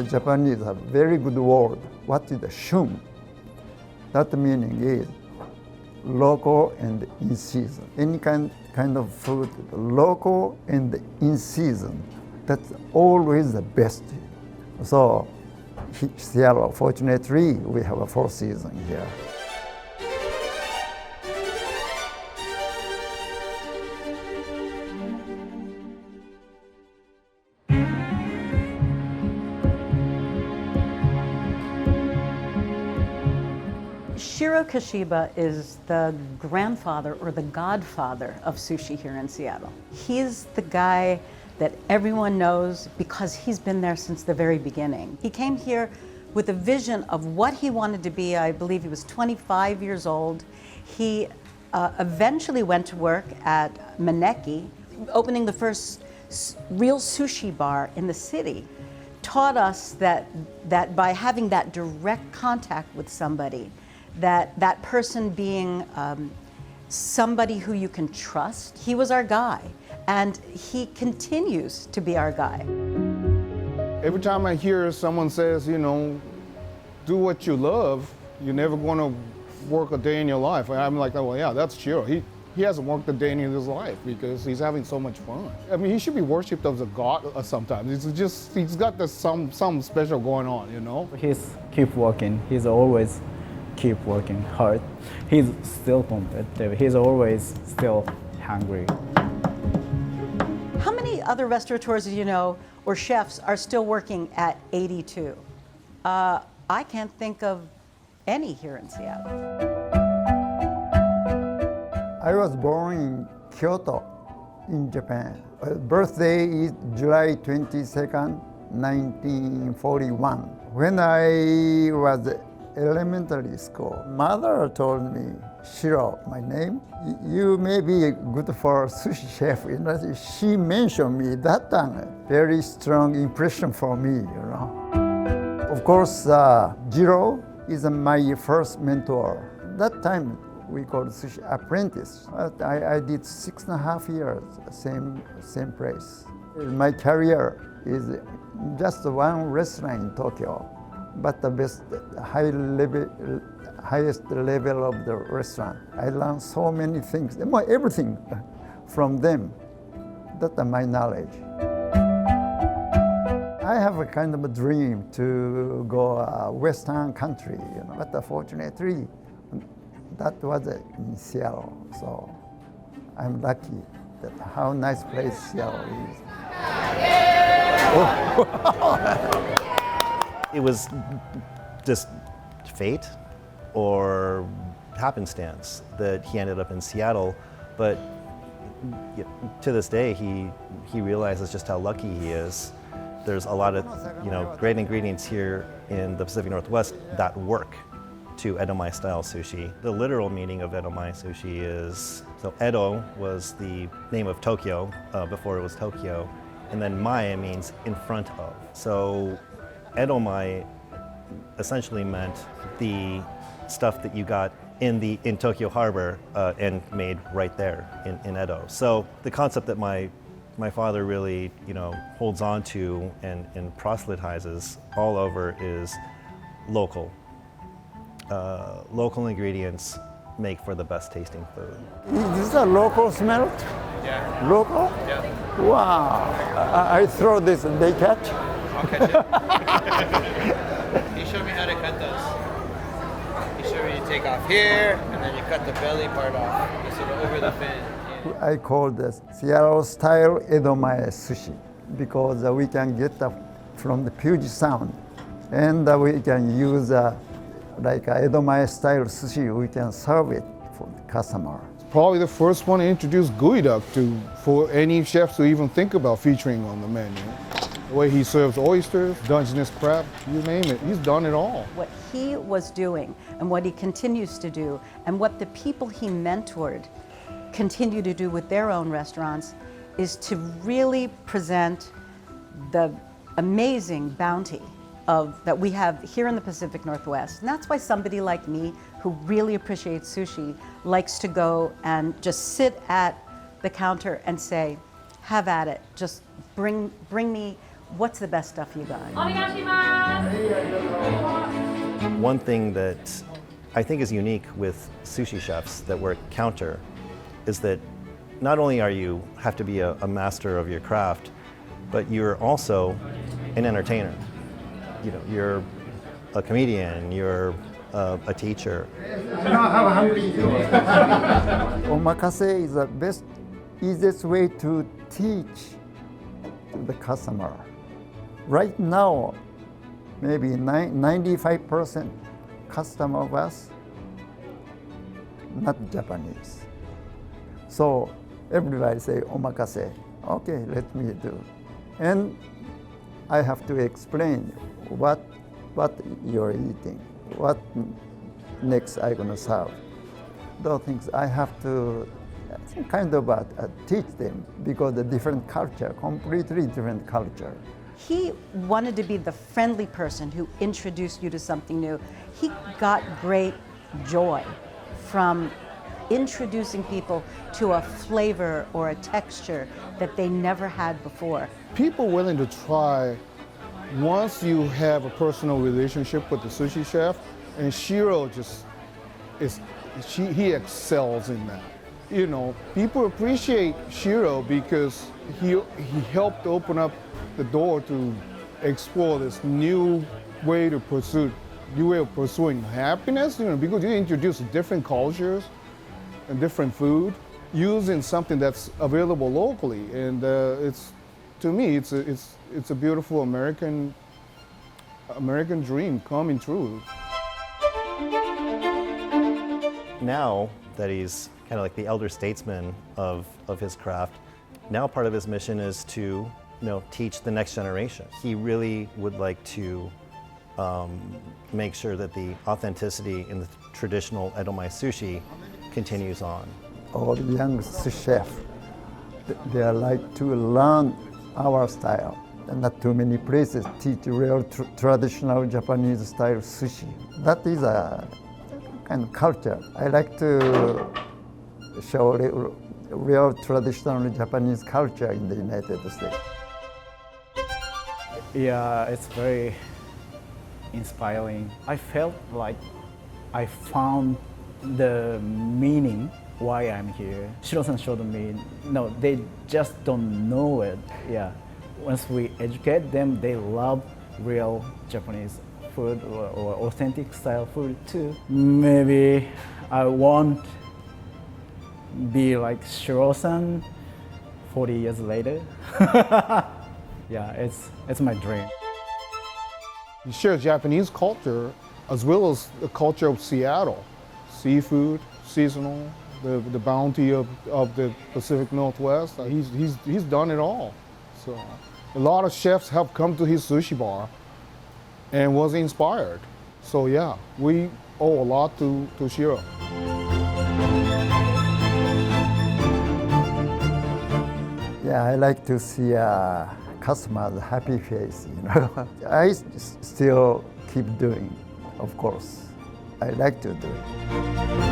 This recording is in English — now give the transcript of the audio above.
the Japanese have very good word. What is the shun? That meaning is local and in season. Any kind of food, local and in season, that's always the best. So Seattle, fortunately, we have a 4 season here. Shiro Kashiba is the grandfather or the godfather of sushi here in Seattle. He's the guy that everyone knows because he's been there since the very beginning. He came here with a vision of what he wanted to be. I believe he was 25 years old. He eventually went to work at Maneki, opening the first real sushi bar in the city. Taught us that by having that direct contact with somebody, that person being somebody who you can trust, he was our guy. And he continues to be our guy. Every time I hear someone says, you know, do what you love, you're never going to work a day in your life. I'm like, oh, well, yeah, that's Shiro. He hasn't worked a day in his life because he's having so much fun. I mean, he should be worshipped as a god sometimes. It's just, he's got this some special going on, you know? He's keep working. He's always keep working hard. He's still competitive. He's always still hungry. How many other restaurateurs do you know or chefs are still working at 82? I can't think of any here in Seattle. I was born in Kyoto, in Japan. Birthday is July 22nd, 1941. When I was elementary school, mother told me, Shiro, my name, you may be good for sushi chef. You know, she mentioned me that time. Very strong impression for me, you know. Of course, Jiro is my first mentor. That time we called sushi apprentice. I did 6.5 years, same place. My career is just one restaurant in Tokyo, but the best, highest level of the restaurant. I learned so many things, everything from them. That's my knowledge. I have a kind of a dream to go Western country, you know, but fortunately, that was in Seattle. So I'm lucky that how nice place Seattle is. It was just fate or happenstance that he ended up in Seattle, but to this day he realizes just how lucky he is. There's a lot of great ingredients here in the Pacific Northwest that work to Edomae style sushi. The literal meaning of Edomae sushi is, so Edo was the name of Tokyo before it was Tokyo, and then mae means in front of. So Edomae essentially meant the stuff that you got in Tokyo Harbor and made right there in Edo. So the concept that my father really holds on to and proselytizes all over is local. Local ingredients make for the best tasting food. Is this a local smelt? Yeah. Local? Yeah. Wow. I throw this and they catch? I'll catch it. He showed me how to cut those. He showed me you take off here, and then you cut the belly part off, so over the fin. Yeah. I call this Seattle style Edomae sushi because we can get from the Puget Sound, and we can use like Edomae style sushi. We can serve it for the customer. Probably the first one to introduce geoduck for any chefs to even think about featuring on the menu. The way he serves oysters, Dungeness crab, you name it, he's done it all. What he was doing and what he continues to do and what the people he mentored continue to do with their own restaurants is to really present the amazing bounty that we have here in the Pacific Northwest. And that's why somebody like me, who really appreciates sushi, likes to go and just sit at the counter and say, have at it, just bring me What's the best stuff you got? One thing that I think is unique with sushi chefs that work counter is that not only are you have to be a master of your craft, but you're also an entertainer. You know, you're a comedian, you're a teacher. Omakase is the best, easiest way to teach the customer. Right now, maybe 95% customer of us not Japanese. So everybody say omakase. Okay, let me do. And I have to explain what you're eating, what next I'm gonna serve. Those things I have to kind of teach them because the different culture, completely different culture. He wanted to be the friendly person who introduced you to something new. He got great joy from introducing people to a flavor or a texture that they never had before. People willing to try once you have a personal relationship with the sushi chef, and Shiro he excels in that. You know, people appreciate Shiro because he helped open up the door to explore this new way of pursuing happiness, you know, because you introduce different cultures and different food using something that's available locally. And to me, it's a beautiful American dream coming true. Now that he's kind of like the elder statesman of his craft, now part of his mission is to teach the next generation. He really would like to make sure that the authenticity in the traditional Edomai sushi continues on. All the young chefs, they like to learn our style. And not too many places teach real traditional Japanese style sushi. That is a kind of culture. I like to show real traditional Japanese culture in the United States. Yeah, it's very inspiring. I felt like I found the meaning why I'm here. Shiro-san showed me, no, they just don't know it. Yeah, once we educate them, they love real Japanese food or authentic style food too. Maybe I won't be like Shiro-san 40 years later. Yeah, it's my dream. He shares Japanese culture as well as the culture of Seattle. Seafood, seasonal, the bounty of the Pacific Northwest. He's done it all. So a lot of chefs have come to his sushi bar and was inspired. So yeah, we owe a lot to Shiro. Yeah, I like to see a customer's happy face, I still keep doing, of course. I like to do it.